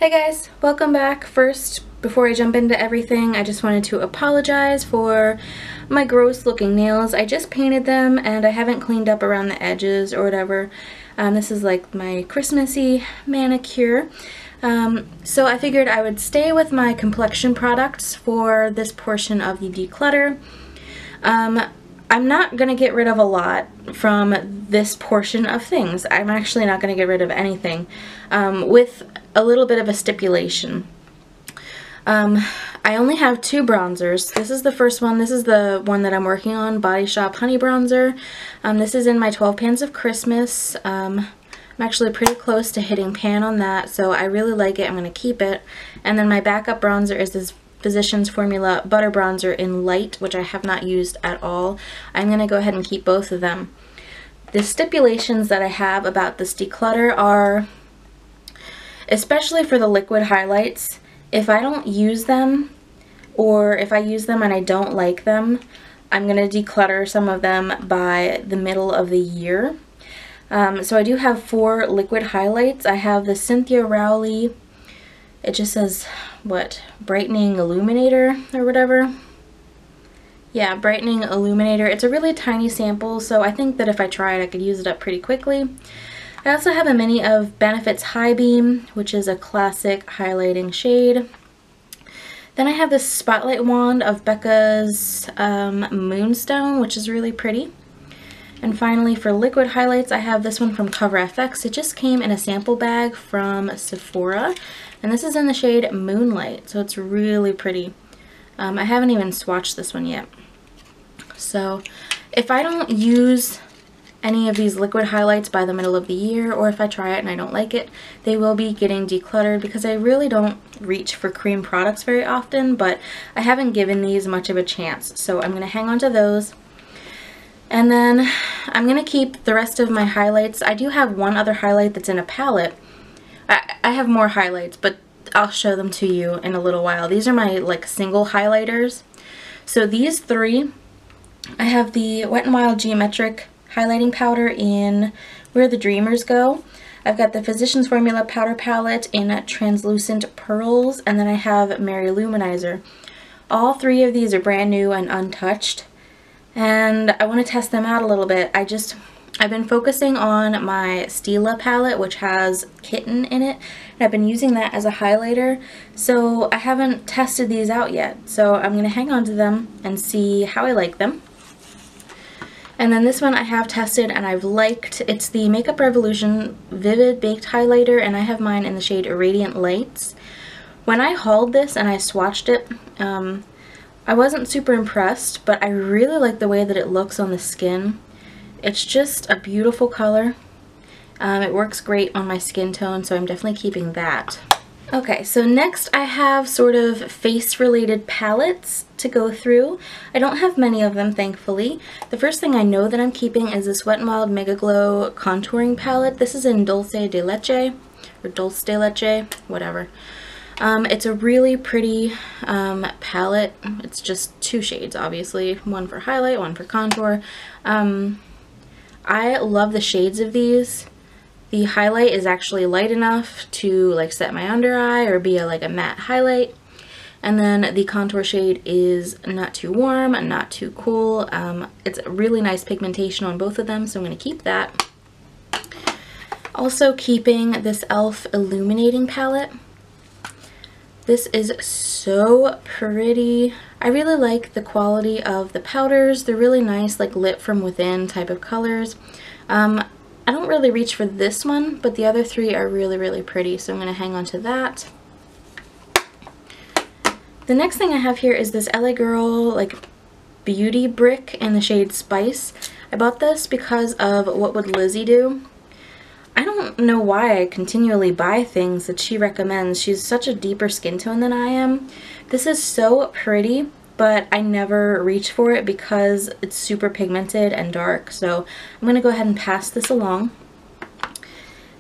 Hey guys, welcome back. First, before I jump into everything, I just wanted to apologize for my gross looking nails. I just painted them and I haven't cleaned up around the edges or whatever. This is like my Christmassy manicure. So I figured I would stay with my complexion products for this portion of the declutter. I'm not going to get rid of a lot from this portion of things. I'm actually not going to get rid of anything, with a little bit of a stipulation. I only have two bronzers. This is the first one. This is the one that I'm working on, Body Shop Honey Bronzer. This is in my 12 Pans of Christmas. I'm actually pretty close to hitting pan on that, so I really like it. I'm going to keep it. And then my backup bronzer is this Physicians Formula Butter Bronzer in Light, which I have not used at all. I'm going to go ahead and keep both of them. The stipulations that I have about this declutter are, especially for the liquid highlights, if I don't use them, or if I use them and I don't like them, I'm going to declutter some of them by the middle of the year. So I do have 4 liquid highlights. I have the Cynthia Rowley, it just says, what, Brightening Illuminator or whatever. Yeah, Brightening Illuminator. It's a really tiny sample, so I think that if I tried, I could use it up pretty quickly. I also have a mini of Benefit's High Beam, which is a classic highlighting shade. Then I have this Spotlight Wand of Becca's Moonstone, which is really pretty. And finally, for liquid highlights, I have this one from Cover FX. It just came in a sample bag from Sephora, and this is in the shade Moonlight, so it's really pretty. I haven't even swatched this one yet. So if I don't use any of these liquid highlights by the middle of the year, or if I try it and I don't like it, they will be getting decluttered because I really don't reach for cream products very often, but I haven't given these much of a chance, so I'm going to hang on to those. And then I'm going to keep the rest of my highlights. I do have one other highlight that's in a palette. I have more highlights, but I'll show them to you in a little while. These are my like single highlighters. So these 3, I have the Wet n Wild Geometric highlighting powder in Where the Dreamers Go. I've got the Physicians Formula powder palette in Translucent Pearls, and then I have Mary Luminizer. All 3 of these are brand new and untouched, and I want to test them out a little bit. I've been focusing on my Stila palette, which has Kitten in it, and I've been using that as a highlighter, so I haven't tested these out yet. So I'm going to hang on to them and see how I like them. And then this one I have tested and I've liked. It's the Makeup Revolution Vivid Baked Highlighter, and I have mine in the shade Radiant Lights. When I hauled this and I swatched it, I wasn't super impressed, but I really like the way that it looks on the skin. It's just a beautiful color. It works great on my skin tone, so I'm definitely keeping that. Okay, so next I have sort of face-related palettes to go through. I don't have many of them, thankfully. The first thing I know that I'm keeping is this Wet n Wild Mega Glow Contouring Palette. This is in Dulce de Leche, or Dulce de Leche, whatever. It's a really pretty palette. It's just 2 shades, obviously. One for highlight, one for contour. I love the shades of these. The highlight is actually light enough to like set my under eye or be like a matte highlight. And then the contour shade is not too warm, not too cool. It's a really nice pigmentation on both of them, so I'm going to keep that. Also keeping this e.l.f. Illuminating Palette. This is so pretty. I really like the quality of the powders. They're really nice, like lit from within type of colors. I don't really reach for this one, but the other 3 are really, really pretty, so I'm going to hang on to that. The next thing I have here is this LA Girl like beauty brick in the shade Spice. I bought this because of What Would Lizzie Do? I don't know why I continually buy things that she recommends. She's such a deeper skin tone than I am. This is so pretty, but I never reach for it because it's super pigmented and dark. So I'm going to go ahead and pass this along.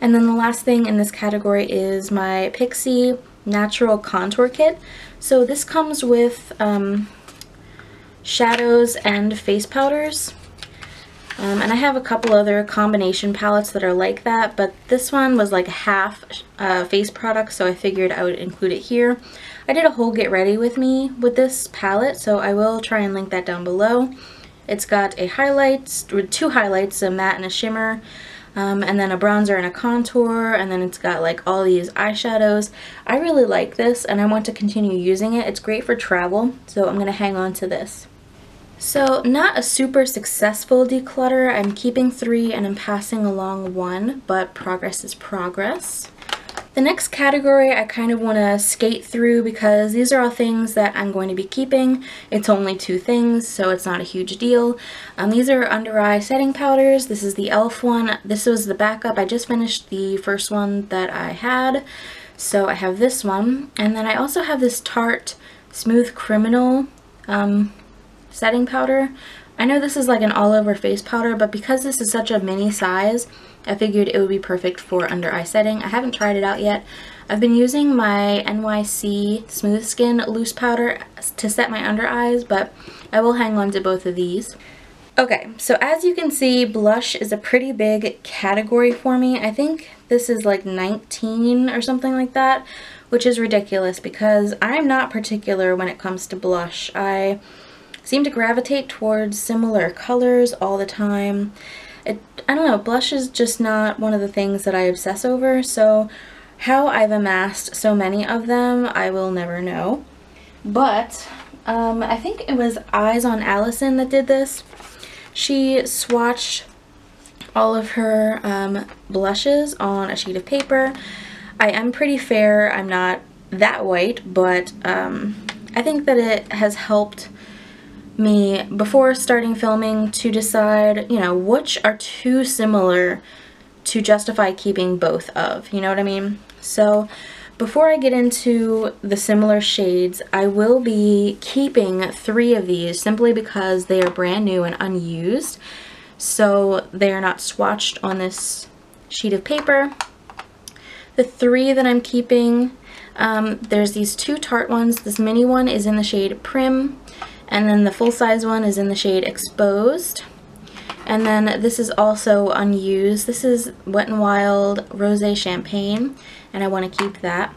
And then the last thing in this category is my Pixie Natural Contour Kit. So this comes with shadows and face powders. And I have a couple other combination palettes that are like that, but this one was like half face product, so I figured I would include it here. I did a whole get ready with me with this palette, so I will try and link that down below. It's got a highlights, or two highlights, a matte and a shimmer, and then a bronzer and a contour, and then it's got like all these eyeshadows. I really like this and I want to continue using it. It's great for travel, so I'm going to hang on to this. So not a super successful declutter. I'm keeping 3 and I'm passing along 1, but progress is progress. The next category I kind of want to skate through because these are all things that I'm going to be keeping. It's only 2 things, so it's not a huge deal. These are under eye setting powders. This is the e.l.f. one. This was the backup. I just finished the first one that I had, so I have this one. And then I also have this Tarte Smooth Criminal setting powder. I know this is like an all-over face powder, but because this is such a mini size, I figured it would be perfect for under eye setting. I haven't tried it out yet. I've been using my NYC Smooth Skin loose powder to set my under eyes, but I will hang on to both of these. Okay, so as you can see, blush is a pretty big category for me. I think this is like 19 or something like that, which is ridiculous because I'm not particular when it comes to blush. I seem to gravitate towards similar colors all the time. I don't know, blush is just not one of the things that I obsess over, so how I've amassed so many of them, I will never know. But I think it was Eyes on Allison that did this. She swatched all of her blushes on a sheet of paper. I am pretty fair, I'm not that white, but I think that it has helped me before starting filming to decide, you know, which are too similar to justify keeping both of, you know what I mean? So before I get into the similar shades, I will be keeping 3 of these simply because they are brand new and unused, so they are not swatched on this sheet of paper. The 3 that I'm keeping, there's these 2 Tarte ones. This mini one is in the shade Prim, and then the full-size one is in the shade Exposed. And then this is also unused. This is Wet n Wild Rosé Champagne, and I want to keep that.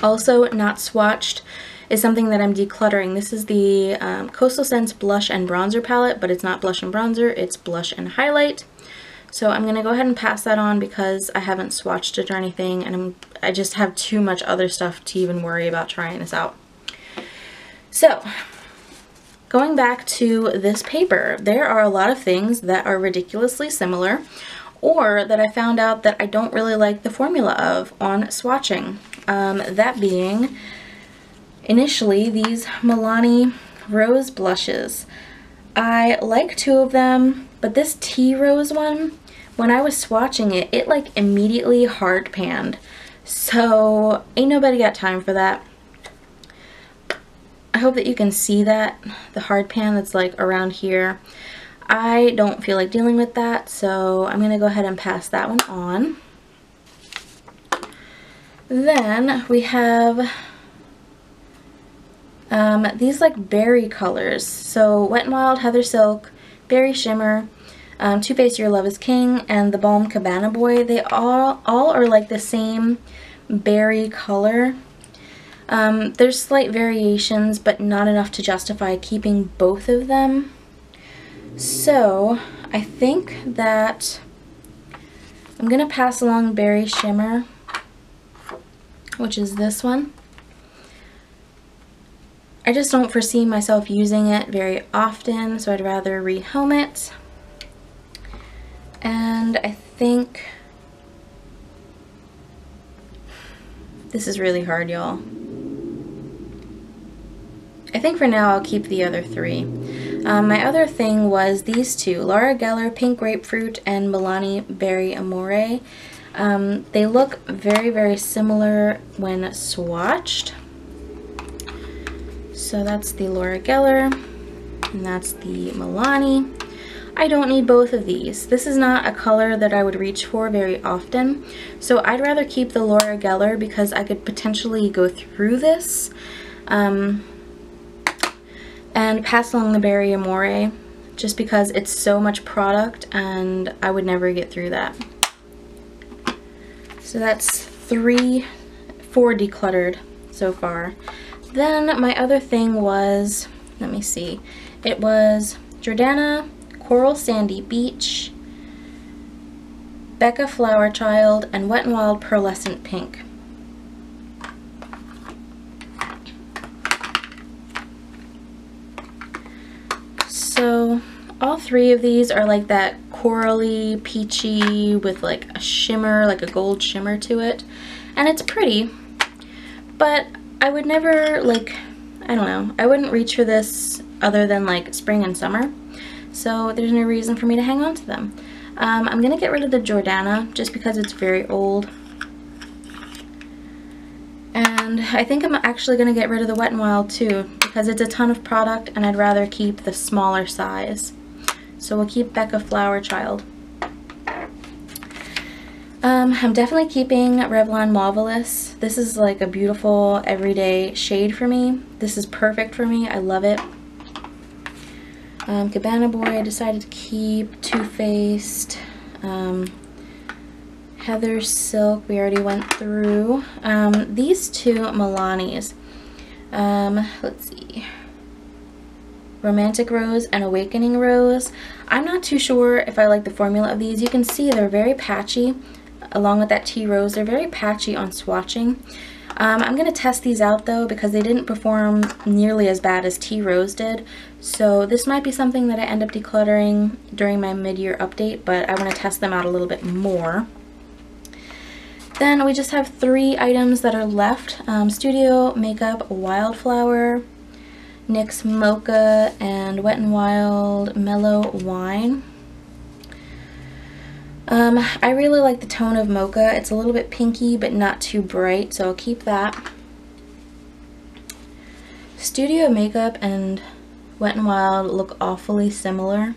Also not swatched is something that I'm decluttering. This is the Coastal Scents Blush and Bronzer palette, but it's not blush and bronzer, it's blush and highlight. So I'm going to go ahead and pass that on because I haven't swatched it or anything, and I just have too much other stuff to even worry about trying this out. So going back to this paper, there are a lot of things that are ridiculously similar or that I found out that I don't really like the formula of on swatching. That being, initially, these Milani Rose blushes. I like 2 of them, but this Tea Rose one, when I was swatching it, it like immediately hard panned. So ain't nobody got time for that. I hope that you can see that, the hard pan that's like around here. I don't feel like dealing with that, so I'm going to go ahead and pass that one on. Then we have these like berry colors. So Wet n Wild Heather Silk, Berry Shimmer, Too Faced Your Love is King, and the Balm Cabana Boy. They all are like the same berry color. There's slight variations, but not enough to justify keeping both of them. So I think that I'm going to pass along Berry Shimmer, which is this one. I just don't foresee myself using it very often, so I'd rather rehome it. And I think this is really hard, y'all. I think for now I'll keep the other 3. My other thing was these 2, Laura Geller Pink Grapefruit and Milani Berry Amore. They look very, very similar when swatched. So that's the Laura Geller, and that's the Milani. I don't need both of these. This is not a color that I would reach for very often, so I'd rather keep the Laura Geller because I could potentially go through this. And pass along the Berry Amore. just because it's so much product and I would never get through that. So that's 4 decluttered so far. Then my other thing was, let me see, it was Jordana, Coral Sandy Beach, Becca Flower Child, and Wet n Wild Pearlescent Pink. So all 3 of these are like that corally, peachy with like a shimmer, like a gold shimmer to it. And it's pretty, but I would never, like, I don't know, I wouldn't reach for this other than like spring and summer. So there's no reason for me to hang on to them. I'm going to get rid of the Jordana just because it's very old. And I think I'm actually going to get rid of the Wet n Wild too, because it's a ton of product and I'd rather keep the smaller size. So we'll keep Becca Flower Child. I'm definitely keeping Revlon Mauvelous. This is like a beautiful everyday shade for me. This is perfect for me. I love it. Cabana Boy I decided to keep. Too Faced. Heather Silk we already went through. These 2 Milanis. Let's see. Romantic Rose and Awakening Rose. I'm not too sure if I like the formula of these. You can see they're very patchy. Along with that Tea Rose, they're very patchy on swatching. I'm going to test these out though because they didn't perform nearly as bad as Tea Rose did. So this might be something that I end up decluttering during my mid-year update, but I want to test them out a little bit more. Then we just have 3 items that are left. Studio Makeup Wildflower, NYX Mocha, and Wet n Wild Mellow Wine. I really like the tone of Mocha. It's a little bit pinky but not too bright, so I'll keep that. Studio Makeup and Wet n Wild look awfully similar.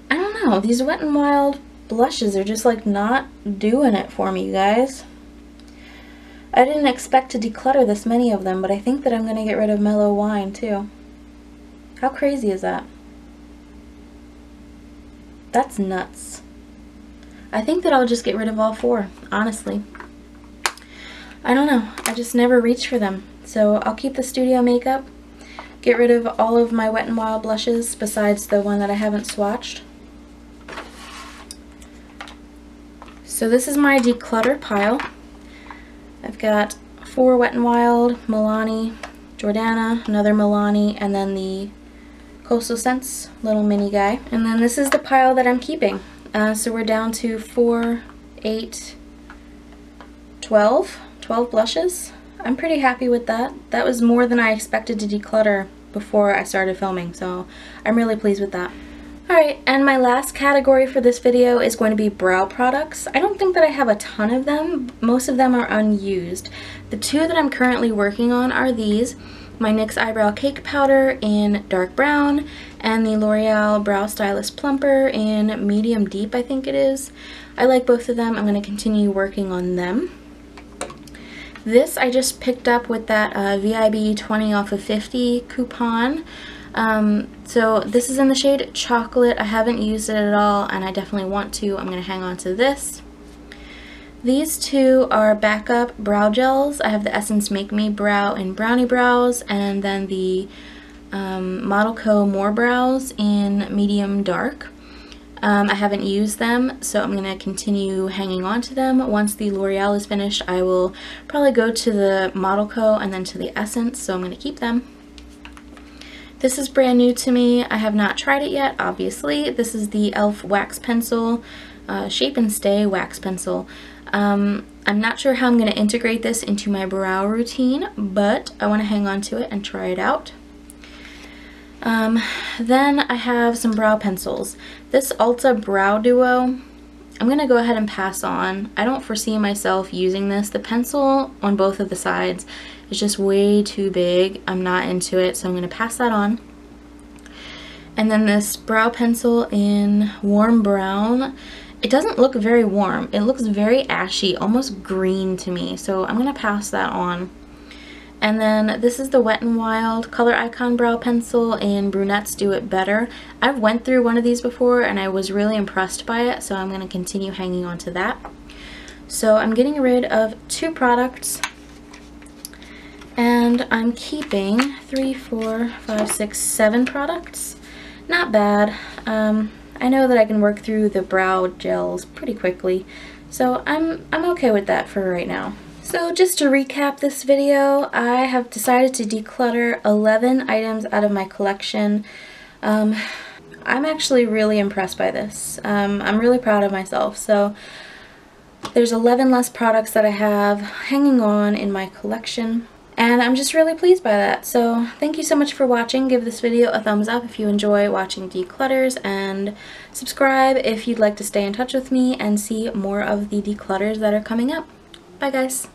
I don't know, these Wet n Wild blushes are just like not doing it for me, you guys. I didn't expect to declutter this many of them, but I think that I'm going to get rid of Mellow Wine too. How crazy is that? That's nuts. I think that I'll just get rid of all 4, honestly. I don't know, I just never reach for them. So I'll keep the Studio Makeup, get rid of all of my Wet n Wild blushes besides the one that I haven't swatched. So this is my declutter pile. I've got 4 Wet n Wild, Milani, Jordana, another Milani, and then the Coastal Scents little mini guy. And then this is the pile that I'm keeping. So we're down to 4, 8, 12 blushes. I'm pretty happy with that. That was more than I expected to declutter before I started filming, so I'm really pleased with that. Alright, and my last category for this video is going to be brow products. I don't think that I have a ton of them. Most of them are unused. The 2 that I'm currently working on are these. My NYX Eyebrow Cake Powder in dark brown, and the L'Oreal Brow Stylist Plumper in medium deep, I think it is. I like both of them. I'm going to continue working on them. This I just picked up with that VIB 20 off of 50 coupon. So this is in the shade Chocolate. I haven't used it at all, and I definitely want to. I'm going to hang on to this. These 2 are backup brow gels. I have the Essence Make Me Brow in Brownie Brows, and then the Model Co. More Brows in medium dark. I haven't used them, so I'm going to continue hanging on to them. Once the L'Oreal is finished, I will probably go to the Model Co. and then to the Essence, so I'm going to keep them. This is brand new to me. I have not tried it yet, obviously. This is the e.l.f. Wax Pencil, Shape and Stay Wax Pencil. I'm not sure how I'm going to integrate this into my brow routine, but I want to hang on to it and try it out. Then I have some brow pencils. This Ulta Brow Duo, I'm going to go ahead and pass on. I don't foresee myself using this. The pencil on both of the sides is just way too big. I'm not into it, so I'm going to pass that on. And then this brow pencil in Warm Brown. It doesn't look very warm. It looks very ashy, almost green to me, so I'm going to pass that on. And then this is the Wet n Wild Color Icon Brow Pencil in Brunettes Do It Better. I've went through one of these before and I was really impressed by it, so I'm going to continue hanging on to that. So I'm getting rid of 2 products and I'm keeping 3, 4, 5, 6, 7 products. Not bad. I know that I can work through the brow gels pretty quickly, so I'm okay with that for right now. So just to recap this video, I have decided to declutter 11 items out of my collection. I'm actually really impressed by this. I'm really proud of myself. So there's 11 less products that I have hanging on in my collection, and I'm just really pleased by that. So thank you so much for watching. Give this video a thumbs up if you enjoy watching declutters, and subscribe if you'd like to stay in touch with me and see more of the declutters that are coming up. Bye guys!